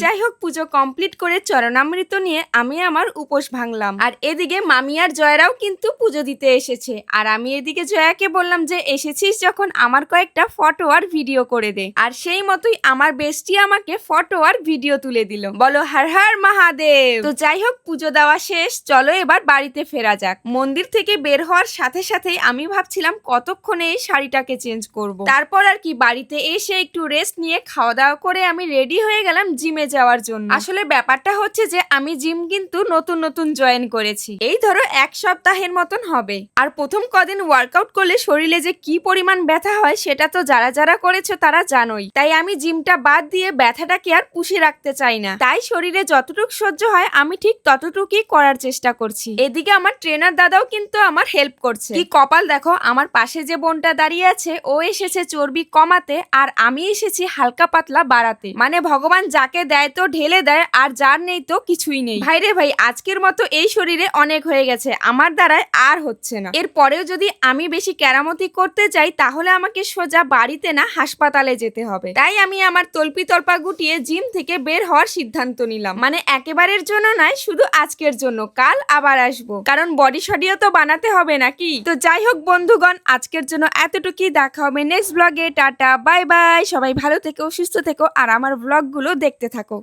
যাই হোক, পুজো কমপ্লিট করে চরণামৃত নিয়ে আমি আমার উপোস ভাঙলাম। আর এদিকে মামি আর জয়রাও কিন্তু পুজো দিতে এসেছে। আর আমি এদিকে জয়াকে বললাম যে এসেছিস যখন আমার কয়েকটা ফটো আর ভিডিও করে দে। আর সেই মতোই আমার বেস্টি আমাকে ফটো আর ভিডিও তুলে দিল। বলো হর হর মহাদেব। তো যাই হোক, পুজো দেওয়া শেষ, চলো এবার বাড়িতে ফেরা যাক। মন্দির থেকে বের হওয়ার সাথে সাথেই আমি ভাবছিলাম কতক্ষণে এই শাড়িটাকে চেঞ্জ করব। তারপর আর কি বাড়িতে এসে একটু রেস্ট নিয়ে খাওয়া দাওয়া করে আমি রেডি হয়ে গেলাম জিমে যাওয়ার জন্য। আসলে ব্যাপারটা হচ্ছে যে আমি জিম কিন্তু নতুন নতুন জয়েন করেছি, এই ধরো 1 সপ্তাহের মতন হবে। আর প্রথম কদিন ওয়ার্কআউট করলে শরীরে যে কি পরিমাণ ব্যথা হয় সেটা তো যারা যারা করেছো তারা জানোই। তাই আমি জিমটা বাদ দিয়ে ব্যথাটাকে আর পুষে রাখতে চাই না। তাই শরীরে যতটুকু সহ্য হয় আমি ঠিক ততটুকুই করার চেষ্টা করছি। এদিকে আমার ট্রেনার দাদাও কিন্তু আমার হেল্প করছে। কি কপাল দেখো, আমার পাশে যে বোনটা দাঁড়িয়ে আছে ও এসেছে চর্বি কমাতে আর আমি এসেছি হালকা পাতলা বাড়াতে। মানে ভগবান যাকে দেয় তো ঢেলে দেয়, আর যার নেই তো কিছুই নেই। ভাইরে ভাই, আজকের মতো এই শরীরে অনেক হয়ে গেছে, আমার দ্বারায় আর হচ্ছে না। এরপরেও যদি আমি বেশি কেরামতি করতে যাই তাহলে আমাকে সোজা বাড়িতে না হাসপাতালে যেতে হবে। তাই আমি আমার তল্পি তল্পা গুটিয়ে জিম থেকে বের হওয়ার সিদ্ধান্ত নিলাম। মানে একেবারের জন্য নয়, শুধু আজকের জন্য, কাল আবার আসবো, কারণ বডি সডিও তো বানাতে হবে নাকি। তো যাই হোক বন্ধুগণ, আজকের জন্য এতটুকুই। দেখা হবে নেক্সট ব্লগে। টাটা বাই বাই, সবাই ভালো থেকো, সুস্থ থেকো আর আমার ব্লগগুলো দেখতে থাকো।